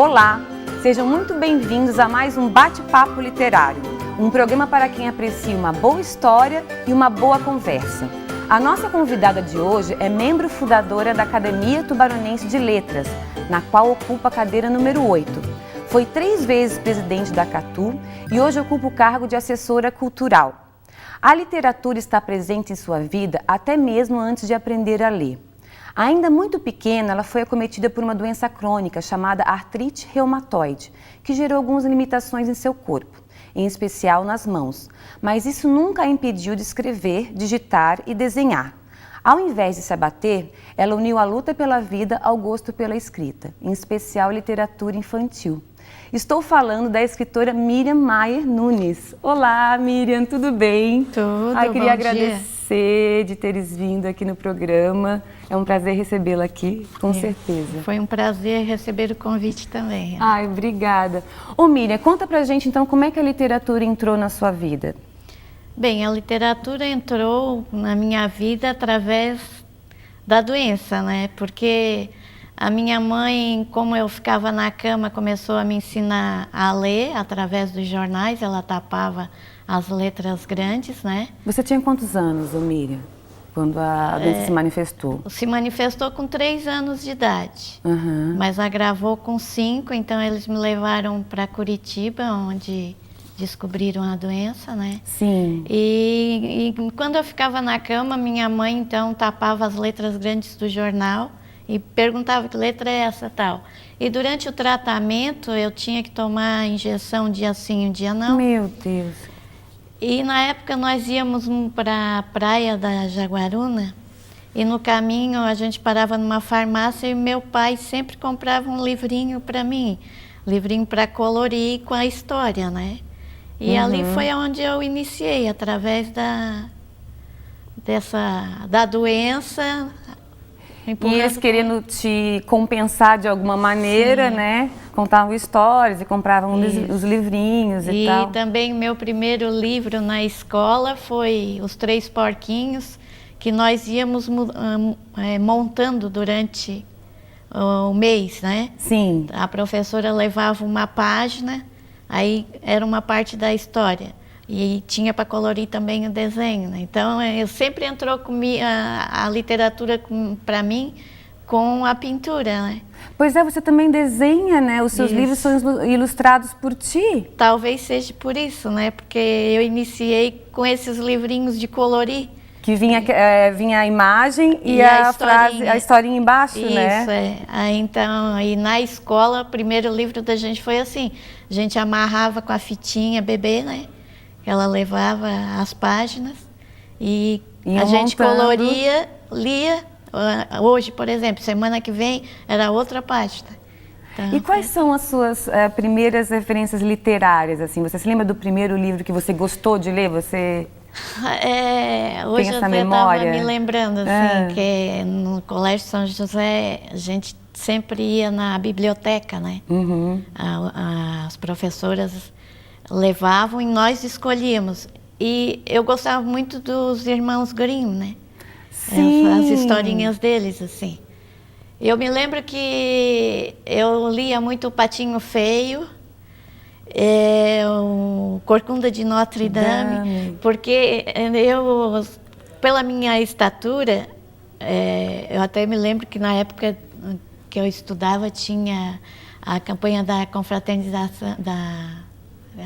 Olá, sejam muito bem-vindos a mais um Bate-Papo Literário, um programa para quem aprecia uma boa história e uma boa conversa. A nossa convidada de hoje é membro fundadora da Academia Tubaronense de Letras, na qual ocupa a cadeira número 8. Foi 3 vezes presidente da CATU e hoje ocupa o cargo de assessora cultural. A literatura está presente em sua vida até mesmo antes de aprender a ler. Ainda muito pequena, ela foi acometida por uma doença crônica chamada artrite reumatoide, que gerou algumas limitações em seu corpo, em especial nas mãos. Mas isso nunca a impediu de escrever, digitar e desenhar. Ao invés de se abater, ela uniu a luta pela vida ao gosto pela escrita, em especial literatura infantil. Estou falando da escritora Miriam Maier Nunes. Olá, Miriam, tudo bem? Tudo, queria bom agradecer de teres vindo aqui no programa. É um prazer recebê-la aqui, com certeza. Foi um prazer receber o convite também. Ai, obrigada. Ô, Miriam, conta pra gente então como é que a literatura entrou na sua vida. Bem, a literatura entrou na minha vida através da doença, né? Porque a minha mãe, como eu ficava na cama, começou a me ensinar a ler através dos jornais. Ela tapava as letras grandes, né? Você tinha quantos anos, ô Miriam, quando a doença se manifestou? Se manifestou com 3 anos de idade, mas agravou com 5, então eles me levaram para Curitiba, onde descobriram a doença, né? Sim. E quando eu ficava na cama, minha mãe então tapava as letras grandes do jornal e perguntava que letra é essa, tal. E durante o tratamento eu tinha que tomar injeção um dia sim, um dia não. Meu Deus. E na época nós íamos para a praia da Jaguaruna e no caminho a gente parava numa farmácia e meu pai sempre comprava um livrinho para mim, livrinho para colorir com a história, né? E ali foi onde eu iniciei, através da doença. E eles querendo te compensar de alguma maneira, né? Contavam histórias e compravam os livrinhos e tal. E também meu primeiro livro na escola foi Os 3 Porquinhos, que nós íamos montando durante o mês, né? Sim. A professora levava uma página, aí era uma parte da história. E tinha para colorir também o desenho, né? Então, eu sempre entrou comigo a literatura para mim com a pintura, né? Pois é, você também desenha, né? Os seus livros são ilustrados por ti. Talvez seja por isso, né? Porque eu iniciei com esses livrinhos de colorir. Que vinha a imagem e a frase, a historinha embaixo, né? Isso, é. Aí, então, aí na escola, o primeiro livro da gente foi assim. A gente amarrava com a fitinha bebê, né? Ela levava as páginas e a gente coloria, lia. Hoje, por exemplo, semana que vem, era outra página. Então, e quais são as suas primeiras referências literárias? Assim? Você se lembra do primeiro livro que você gostou de ler? Você hoje tem essa eu memória? Estava me lembrando assim, que no Colégio São José a gente sempre ia na biblioteca, né? As professoras levavam e nós escolhíamos. E eu gostava muito dos irmãos Grimm, né? Sim. As historinhas deles, assim. Eu me lembro que eu lia muito o Patinho Feio, o Corcunda de Notre Dame, porque eu, pela minha estatura, eu até me lembro que na época que eu estudava tinha a campanha da confraternização,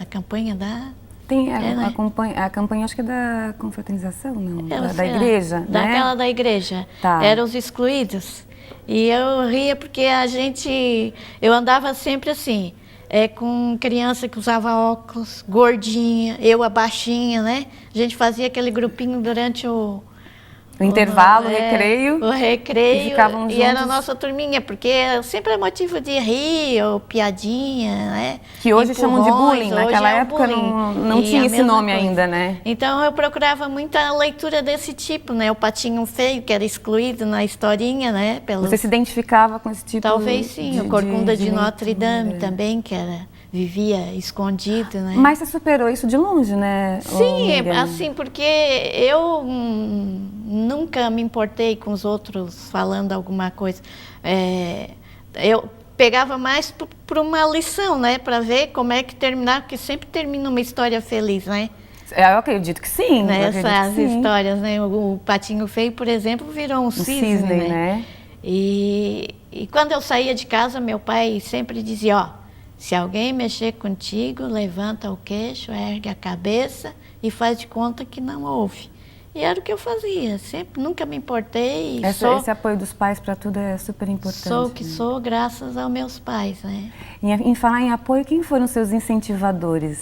a campanha da... Tem a campanha, acho que é da confraternização, não? Da igreja, né? Daquela da igreja. Tá. Eram os excluídos. E eu ria porque eu andava sempre assim, com criança que usava óculos, gordinha, eu a baixinha, né? A gente fazia aquele grupinho durante o intervalo, o recreio. O recreio. E ficavam juntos. E era a nossa turminha, porque sempre é motivo de rir, ou piadinha, né? Que hoje chamam de bullying, naquela época bullying. não tinha esse nome ainda, né? Então eu procurava muita leitura desse tipo, né? O Patinho Feio, que era excluído na historinha, né? Você se identificava com esse tipo Talvez sim, o Corcunda de Notre Dame também, que vivia escondido, né? Mas você superou isso de longe, né? Sim, assim, porque eu nunca me importei com os outros falando alguma coisa. pegava mais por uma lição, né? Para ver como é que terminar, porque sempre termina uma história feliz, né? Eu acredito que sim. Né? Essas histórias, né? O Patinho Feio, por exemplo, virou um cisne, né? E quando eu saía de casa, meu pai sempre dizia, ó, se alguém mexer contigo, levanta o queixo, ergue a cabeça e faz de conta que não ouve. E era o que eu fazia, sempre, nunca me importei. Esse apoio dos pais para tudo é super importante. Sou o que sou graças aos meus pais, né? Em falar em apoio, quem foram seus incentivadores?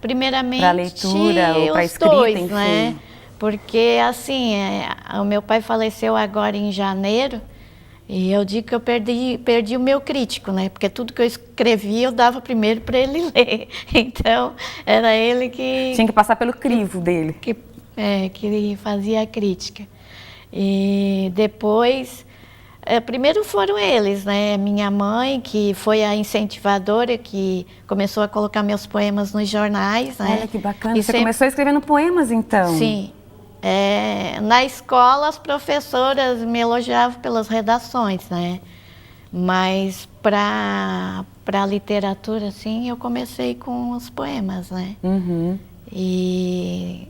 Primeiramente, para leitura ou para escrita, dois, enfim. né? Porque, assim, o meu pai faleceu agora em janeiro e eu digo que eu perdi o meu crítico, né? Porque tudo que eu escrevia eu dava primeiro para ele ler. Então, era ele que... Tinha que passar pelo crivo dele. Que fazia a crítica. E depois... primeiro foram eles, né? Minha mãe, que foi a incentivadora, que começou a colocar meus poemas nos jornais, né? Olha que bacana. Você começou escrevendo poemas, então? Sim. Na escola, as professoras me elogiavam pelas redações, né? Mas para a literatura, assim, eu comecei com os poemas, né? Uhum. E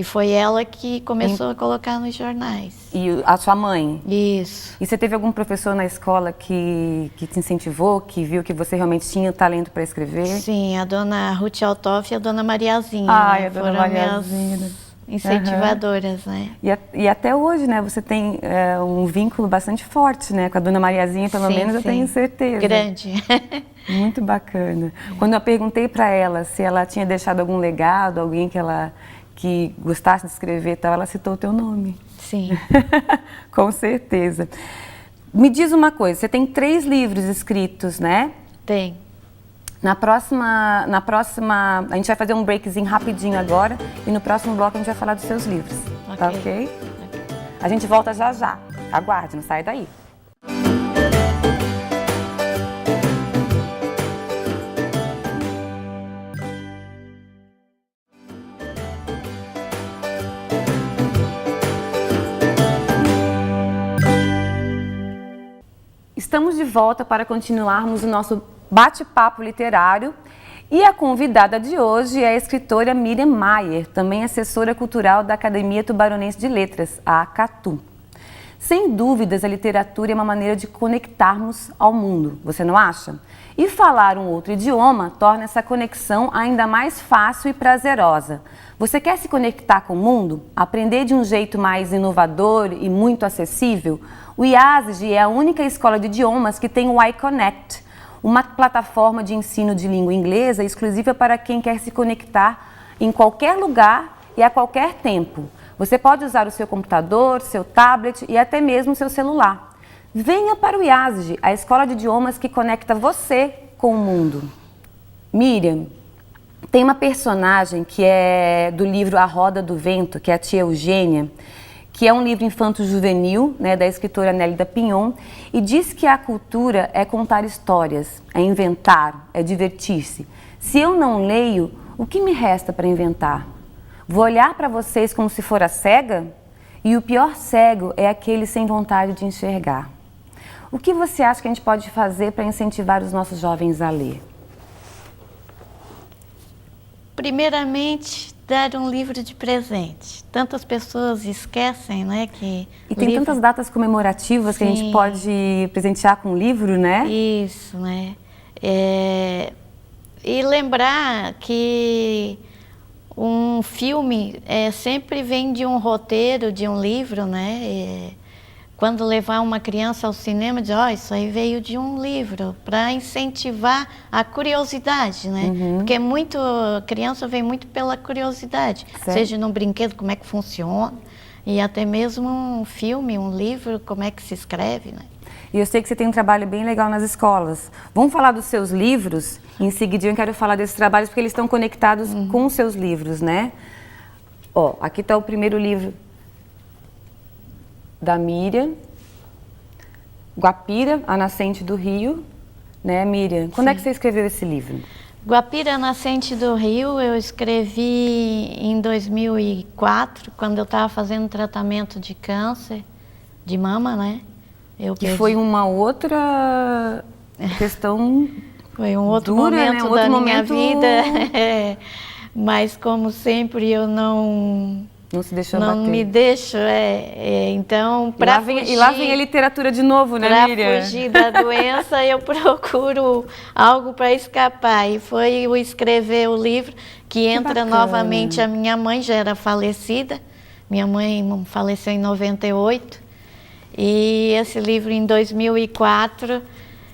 foi ela que começou a colocar nos jornais. E a sua mãe? Isso. E você teve algum professor na escola que te incentivou, que viu que você realmente tinha talento para escrever? Sim, a dona Ruth Altoff e a dona Mariazinha. Ai, a dona foram Mariazinha. minhas incentivadoras, né? E até hoje, né, você tem um vínculo bastante forte, né, com a dona Mariazinha, pelo menos eu tenho certeza. Grande. Muito bacana. Quando eu perguntei para ela se ela tinha deixado algum legado, alguém que gostasse de escrever e tal, ela citou o teu nome. Sim. Com certeza. Me diz uma coisa, você tem 3 livros escritos, né? Tem. Na próxima, a gente vai fazer um breakzinho rapidinho agora e no próximo bloco a gente vai falar dos seus livros. Okay. Tá ok? A gente volta já já. Aguarde, não sai daí. Estamos de volta para continuarmos o nosso bate-papo literário e a convidada de hoje é a escritora Miriam Mayer, também assessora cultural da Academia Tubaronense de Letras, a ACATU. Sem dúvidas, a literatura é uma maneira de conectarmos ao mundo, você não acha? E falar um outro idioma torna essa conexão ainda mais fácil e prazerosa. Você quer se conectar com o mundo? Aprender de um jeito mais inovador e muito acessível? O IASG é a única escola de idiomas que tem o iConnect, uma plataforma de ensino de língua inglesa exclusiva para quem quer se conectar em qualquer lugar e a qualquer tempo. Você pode usar o seu computador, seu tablet e até mesmo seu celular. Venha para o IASG, a escola de idiomas que conecta você com o mundo. Miriam, tem uma personagem que é do livro A Roda do Vento, que é a tia Eugênia, que é um livro infanto-juvenil, né, da escritora Nélida Pinhon, e diz que a cultura é contar histórias, é inventar, é divertir-se. Se eu não leio, o que me resta para inventar? Vou olhar para vocês como se fora cega? E o pior cego é aquele sem vontade de enxergar. O que você acha que a gente pode fazer para incentivar os nossos jovens a ler? Primeiramente, dar um livro de presente. Tantas pessoas esquecem, né, que... E tem tantas datas comemorativas que a gente pode presentear com um livro, né? Isso, né? E lembrar que um filme sempre vem de um roteiro, de um livro, né? Quando levar uma criança ao cinema, diz, isso aí veio de um livro, para incentivar a curiosidade, né? Uhum. Porque a criança vem muito pela curiosidade, certo. Seja num brinquedo, como é que funciona, e até mesmo um filme, um livro, como é que se escreve, né? E eu sei que você tem um trabalho bem legal nas escolas. Vamos falar dos seus livros? Em seguida eu quero falar desses trabalhos, porque eles estão conectados com os seus livros, né? Ó, aqui está o primeiro livro da Miriam, Guapira, a Nascente do Rio, né, Miriam? Quando é que você escreveu esse livro? Guapira, a Nascente do Rio, eu escrevi em 2004, quando eu estava fazendo tratamento de câncer de mama, né? Que foi uma outra questão Foi um outro dura, momento né? Um outro da minha momento... vida, mas como sempre eu não se deixou não bater. me deixo, então para fugir... E lá vem a literatura de novo, né, Miriam? Para fugir da doença, eu procuro algo para escapar. E foi o escrever o livro que entra novamente. A minha mãe já era falecida. Minha mãe faleceu em 98. E esse livro, em 2004,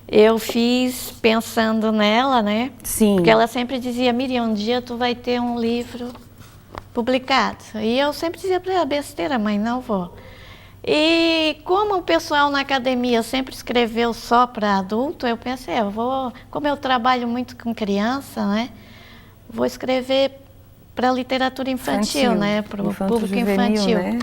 eu fiz pensando nela, né? Sim. Porque ela sempre dizia, Miriam, um dia tu vai ter um livro publicado. E eu sempre dizia para ela, besteira, mãe, não vou. E como o pessoal na academia sempre escreveu só para adulto, eu pensei, como eu trabalho muito com criança, né, vou escrever para literatura infantil, né, para o público infantil. Né?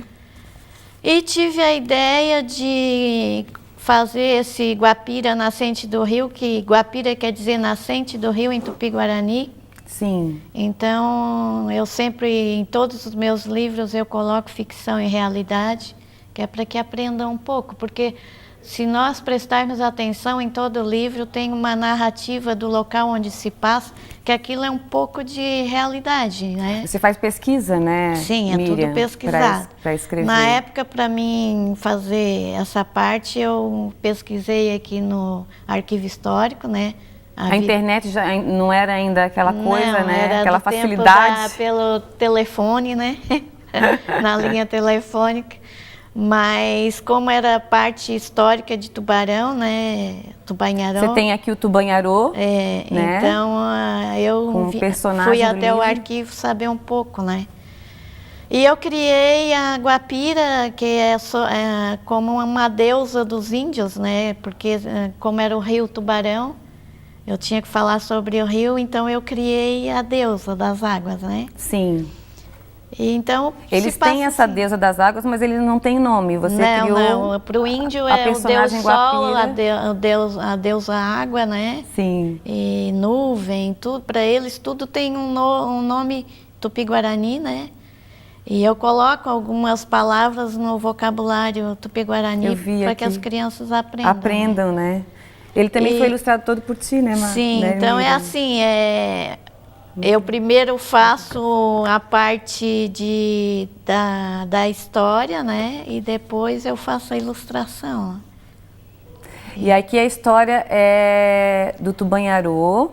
E tive a ideia de fazer esse Guapira Nascente do Rio, que Guapira quer dizer Nascente do Rio em Tupi-Guarani. Sim. Então, eu sempre, em todos os meus livros, eu coloco ficção e realidade, que é para que aprendam um pouco, porque se nós prestarmos atenção em todo o livro, tem uma narrativa do local onde se passa, que aquilo é um pouco de realidade, né? Você faz pesquisa, né? Sim, é Miriam, tudo pesquisado. Para escrever. Na época, para mim fazer essa parte, eu pesquisei aqui no Arquivo Histórico, né? A internet já não era ainda aquela coisa, não, né? Era aquela do facilidade. pelo telefone, né? Na linha telefônica. Mas como era parte histórica de Tubarão, né? Tubanharô. Você tem aqui o Tubanharô, né? Então eu fui até o arquivo saber um pouco, né? E eu criei a Guapira, que é como uma deusa dos índios, né? Porque como era o rio Tubarão, eu tinha que falar sobre o rio, então eu criei a deusa das águas, né? Sim. E então, eles têm essa deusa das águas, mas eles não têm nome. Você criou. Não, para o índio é o deus sol, a deusa água, né? Sim. E nuvem, tudo. Para eles tudo tem um nome tupi-guarani, né? E eu coloco algumas palavras no vocabulário tupi-guarani para que as crianças aprendam. Aprendam, né? Ele também foi ilustrado todo por ti, né, Mar? Sim, né, então Miriam? é assim, eu primeiro faço a parte da história, né? E depois eu faço a ilustração. E aqui a história é do Tubanharô.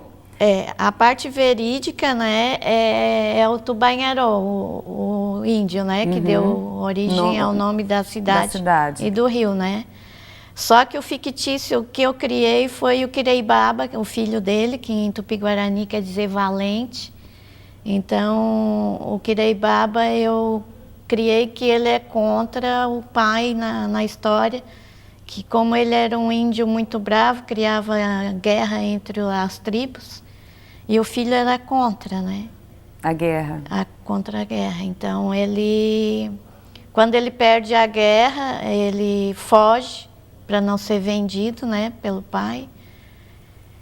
A parte verídica, né, é o Tubanharô, o índio, né, que deu origem ao nome da cidade e do rio, né. Só que o fictício que eu criei foi o Quireibaba, o filho dele, que em Tupi-Guarani quer dizer valente. Então, o Quireibaba eu criei que ele é contra o pai na história, que como ele era um índio muito bravo, criava guerra entre as tribos, e o filho era contra, né? A guerra. Contra a guerra. Então, quando ele perde a guerra, ele foge para não ser vendido, né, pelo pai.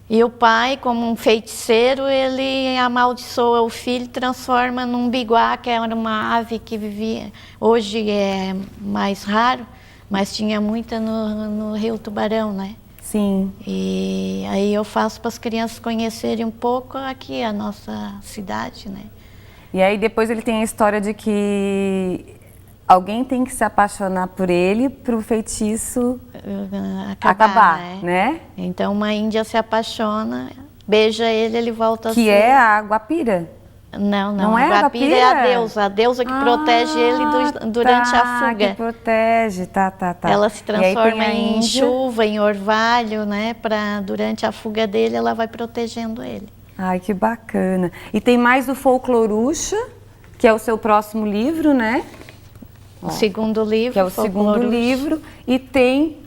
E o pai, como um feiticeiro, ele amaldiçoa o filho, transforma num biguá, que era uma ave que vivia, hoje é mais raro, mas tinha muita no rio Tubarão, né? Sim. E aí eu faço para as crianças conhecerem um pouco aqui a nossa cidade, né? E aí depois ele tem a história de que alguém tem que se apaixonar por ele para o feitiço acabar, né? Então uma índia se apaixona, beija ele, ele volta a ser... Que é a Guapira? Não é a Guapira é a deusa que protege ele durante a fuga. Que protege, tá. Ela se transforma em chuva, em orvalho, né? Durante a fuga dele, ela vai protegendo ele. Ai, que bacana. E tem mais o Folcloruxa, que é o seu próximo livro, né? O segundo livro. Que é o segundo livro. E tem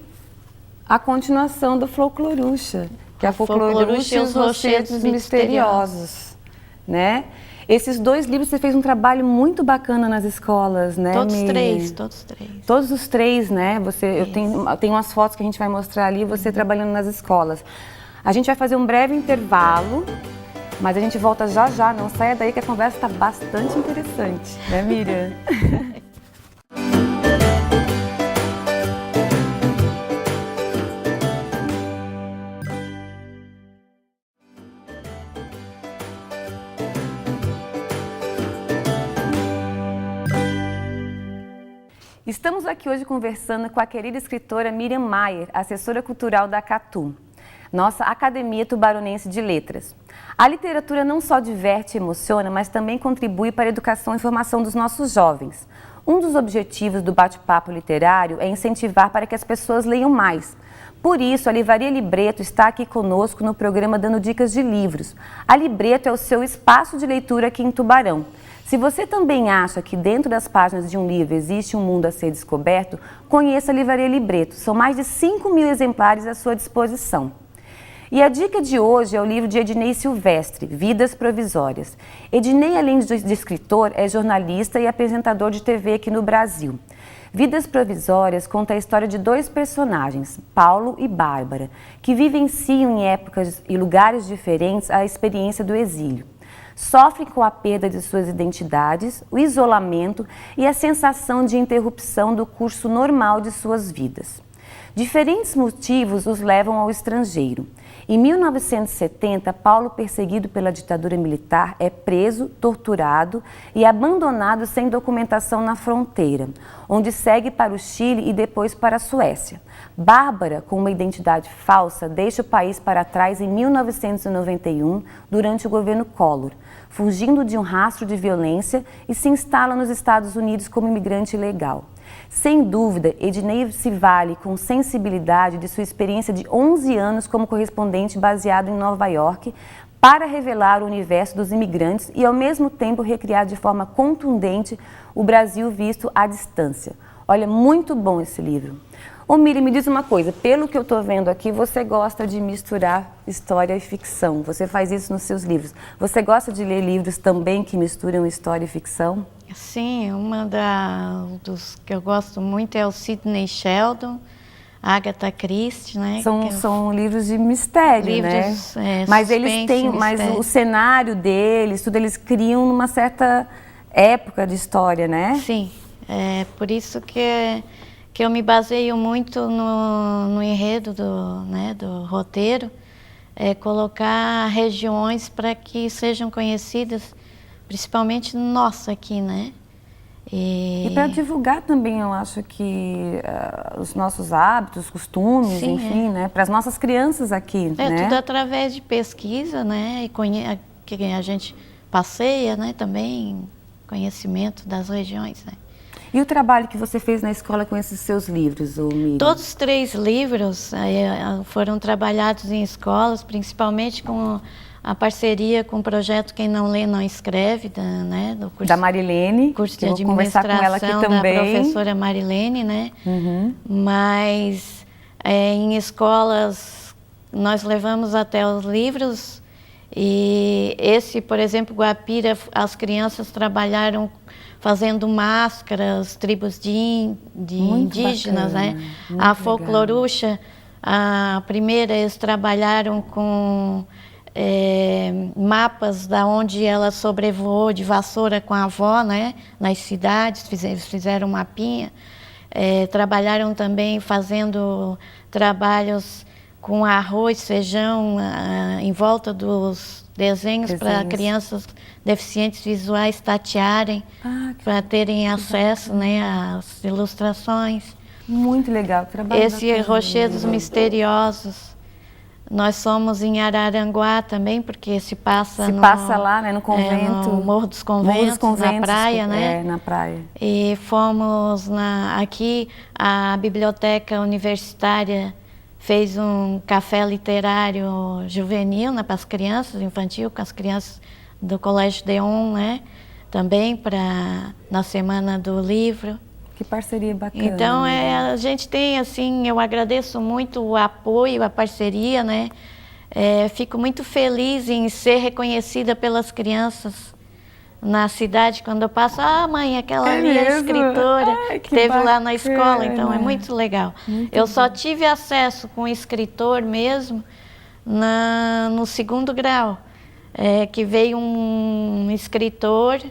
a continuação do Folcloruxa, que é a Folcloruxa e os Rochedos Misteriosos, né? Esses dois livros você fez um trabalho muito bacana nas escolas, né? Todos três. Todos os três, né? Eu tenho umas fotos que a gente vai mostrar ali, você trabalhando nas escolas. A gente vai fazer um breve intervalo, mas a gente volta já já, não saia daí que a conversa está bastante interessante, né, Miriam? Estamos aqui hoje conversando com a querida escritora Miriam Mayer, assessora cultural da Catu, nossa Academia Tubaronense de Letras. A literatura não só diverte e emociona, mas também contribui para a educação e formação dos nossos jovens. Um dos objetivos do bate-papo literário é incentivar para que as pessoas leiam mais. Por isso, a Livraria Libreto está aqui conosco no programa dando dicas de livros. A Libreto é o seu espaço de leitura aqui em Tubarão. Se você também acha que dentro das páginas de um livro existe um mundo a ser descoberto, conheça a Livraria Libreto. São mais de 5.000 exemplares à sua disposição. E a dica de hoje é o livro de Ednei Silvestre, Vidas Provisórias. Ednei, além de escritor, é jornalista e apresentador de TV aqui no Brasil. Vidas Provisórias conta a história de dois personagens, Paulo e Bárbara, que vivenciam em épocas e lugares diferentes a experiência do exílio. Sofrem com a perda de suas identidades, o isolamento e a sensação de interrupção do curso normal de suas vidas. Diferentes motivos os levam ao estrangeiro. Em 1970, Paulo, perseguido pela ditadura militar, é preso, torturado e abandonado sem documentação na fronteira, onde segue para o Chile e depois para a Suécia. Bárbara, com uma identidade falsa, deixa o país para trás em 1991, durante o governo Collor, fugindo de um rastro de violência e se instala nos Estados Unidos como imigrante ilegal. Sem dúvida, Ednei se vale com sensibilidade de sua experiência de 11 anos como correspondente baseado em Nova York para revelar o universo dos imigrantes e, ao mesmo tempo, recriar de forma contundente o Brasil visto à distância. Olha, muito bom esse livro. Ô Miriam, me diz uma coisa, pelo que eu estou vendo aqui, você gosta de misturar história e ficção, você faz isso nos seus livros. Você gosta de ler livros também que misturam história e ficção? Sim, dos que eu gosto muito é o Sidney Sheldon, Agatha Christie, né? São livros de mistério, livros, né? Mas eles têm, mas o cenário deles, tudo eles criam numa certa época de história, né? Sim, é por isso que eu me baseio muito no enredo do roteiro, colocar regiões para que sejam conhecidas, principalmente nossa aqui, né? E para divulgar também, eu acho que os nossos hábitos, costumes, sim, enfim, né? Para as nossas crianças aqui, né? Tudo através de pesquisa, né? E que a gente passeia, né? Também conhecimento das regiões, né? E o trabalho que você fez na escola com esses seus livros, Miriam? Todos os 3 livros foram trabalhados em escolas, principalmente com a parceria com o projeto Quem Não Lê Não Escreve, do curso da Marilene, curso de administração com ela aqui também. Da professora Marilene, né? Uhum. Mas em escolas nós levamos até os livros e esse, por exemplo, Guapira, as crianças trabalharam fazendo máscaras, tribos de indígenas, bacana, né? A Folclorucha, a primeira, eles trabalharam com mapas da onde ela sobrevoou de vassoura com a avó, né? Nas cidades, fizeram um mapinha. Trabalharam também fazendo trabalhos com arroz, feijão, em volta dos desenhos para crianças deficientes visuais tatearem, para terem acesso, né, às ilustrações. Muito legal. Esse Rochedos Misteriosos. Nós somos em Araranguá também, porque se passa lá, né, no convento. No Morro dos Conventos, na praia, né? Na praia. E fomos aqui, a Biblioteca Universitária fez um café literário juvenil, né, para as crianças, infantil, com as crianças do Colégio Deon, né? Também na Semana do Livro. Que parceria bacana. Então, a gente tem, assim, eu agradeço muito o apoio, a parceria, né? Fico muito feliz em ser reconhecida pelas crianças na cidade, quando eu passo, mãe, aquela ali é a escritora que teve bacana lá na escola, então é muito legal. Eu só tive acesso com o escritor mesmo no 2º grau, que veio um escritor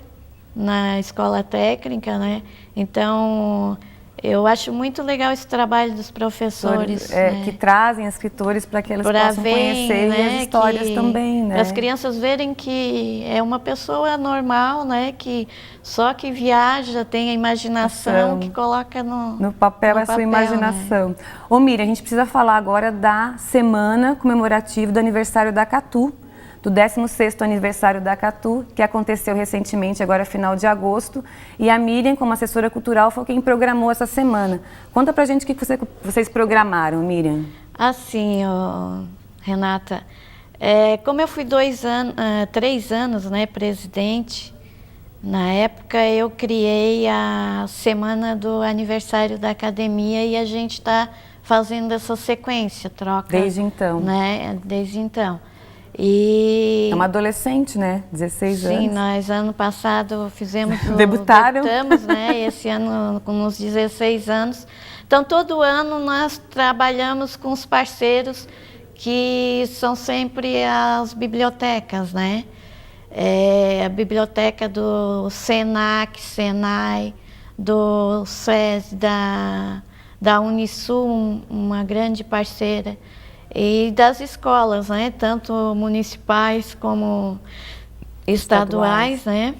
na escola técnica, né? Então, Eu acho muito legal esse trabalho dos professores, né? Que trazem escritores para que eles possam conhecer, né? E as histórias também, né? As crianças verem que é uma pessoa normal, né? Que só que viaja, tem a imaginação, que coloca no papel a sua imaginação. Né? Ô Miriam, a gente precisa falar agora da semana comemorativa do aniversário da Catu, do 16º aniversário da Catu, que aconteceu recentemente, agora final de agosto. E a Miriam, como assessora cultural, foi quem programou essa semana. Conta pra gente o que vocês programaram, Miriam. Assim, Renata, como eu fui 3 anos, né, presidente, na época eu criei a semana do aniversário da academia e a gente está fazendo essa sequência, troca. Desde então. Né, desde então. E... É uma adolescente, né? 16 anos. Sim, nós ano passado fizemos debutamos, né? Esse ano com os 16 anos. Então todo ano nós trabalhamos com os parceiros que são sempre as bibliotecas, né? A biblioteca do Senac, Senai, do SESI, da Unisul, uma grande parceira. E das escolas, né? Tanto municipais como estaduais, né?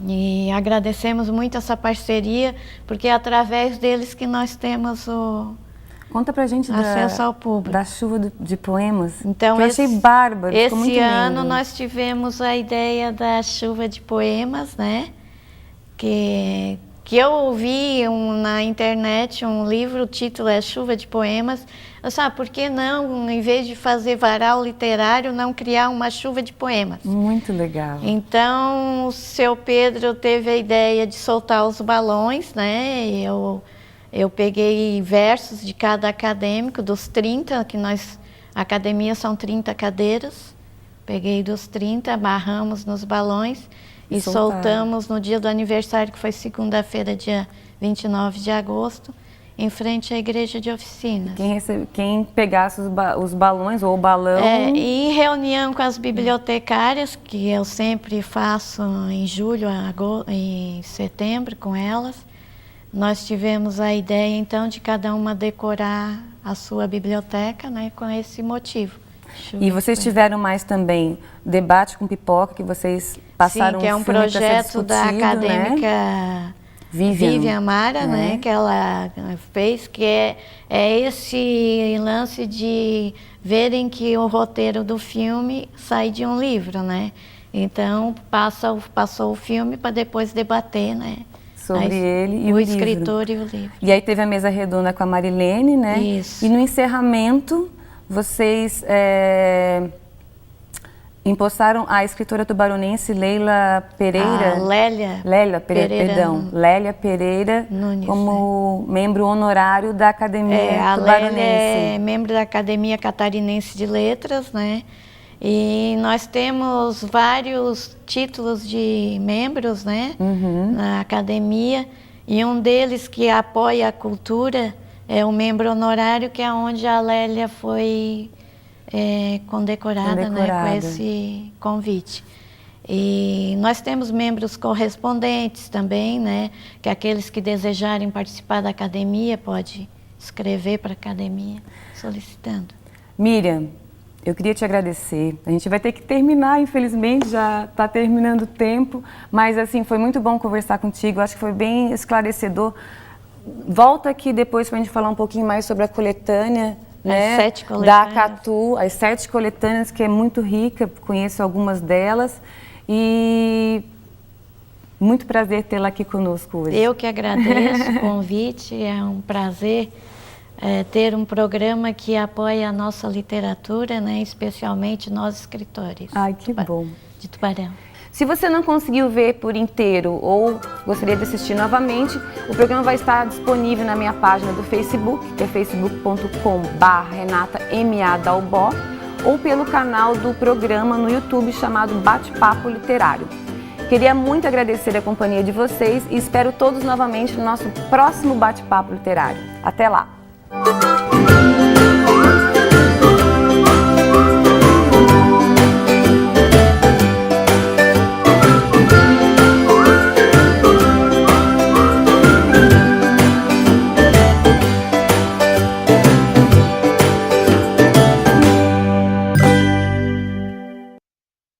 E agradecemos muito essa parceria, porque é através deles que nós temos o Conta pra gente acesso ao público. Da chuva de poemas, então, que eu achei bárbaro, ficou muito lindo. Esse ano nós tivemos a ideia da chuva de poemas, né? Que eu ouvi na internet um livro, o título é Chuva de Poemas. Eu sabe, por que não, em vez de fazer varal literário, não criar uma chuva de poemas? Muito legal. Então, o seu Pedro teve a ideia de soltar os balões, né? Eu peguei versos de cada acadêmico, dos 30, a academia são 30 cadeiras. Peguei dos 30, amarramos nos balões e soltamos no dia do aniversário, que foi segunda-feira, dia 29 de agosto, em frente à igreja de Oficinas. Quem pegasse os balões ou o balão... em reunião com as bibliotecárias, que eu sempre faço em julho, em setembro com elas, nós tivemos a ideia, então, de cada uma decorar a sua biblioteca, né, com esse motivo. E vocês tiveram mais também debate com pipoca, que vocês passaram. Sim, que é um projeto da acadêmica, né? Vivian Amara, né, que ela fez, que é esse lance de verem que o roteiro do filme sai de um livro, né? Então passou o filme para depois debater, né? Sobre ele e o escritor e o livro. E aí teve a mesa redonda com a Marilene, né? Isso. E no encerramento vocês empossaram a escritora tubaronense Leila Pereira. Lélia Pereira, perdão. Lélia Pereira Nunes, como membro honorário da Academia a Tubaronense. Lélia é membro da Academia Catarinense de Letras, né? E nós temos vários títulos de membros, né? Na academia. E um deles que apoia a cultura é o membro honorário, que é onde a Lélia foi condecorada, né, com esse convite. E nós temos membros correspondentes também, né, que aqueles que desejarem participar da academia pode escrever para a academia solicitando. Miriam, eu queria te agradecer. A gente vai ter que terminar, infelizmente, já está terminando o tempo, mas assim, foi muito bom conversar contigo, acho que foi bem esclarecedor. Volta aqui depois para a gente falar um pouquinho mais sobre a coletânea, né, as 7 coletâneas. Da Catu, as 7 coletâneas, que é muito rica, conheço algumas delas. E muito prazer tê-la aqui conosco hoje. Eu que agradeço o convite, é um prazer ter um programa que apoia a nossa literatura, né, especialmente nós escritores. Ai, que bom. De Tubarão. Se você não conseguiu ver por inteiro ou gostaria de assistir novamente, o programa vai estar disponível na minha página do Facebook, que é facebook.com/RenataMADalbó, ou pelo canal do programa no YouTube chamado Bate-Papo Literário. Queria muito agradecer a companhia de vocês e espero todos novamente no nosso próximo Bate-Papo Literário. Até lá!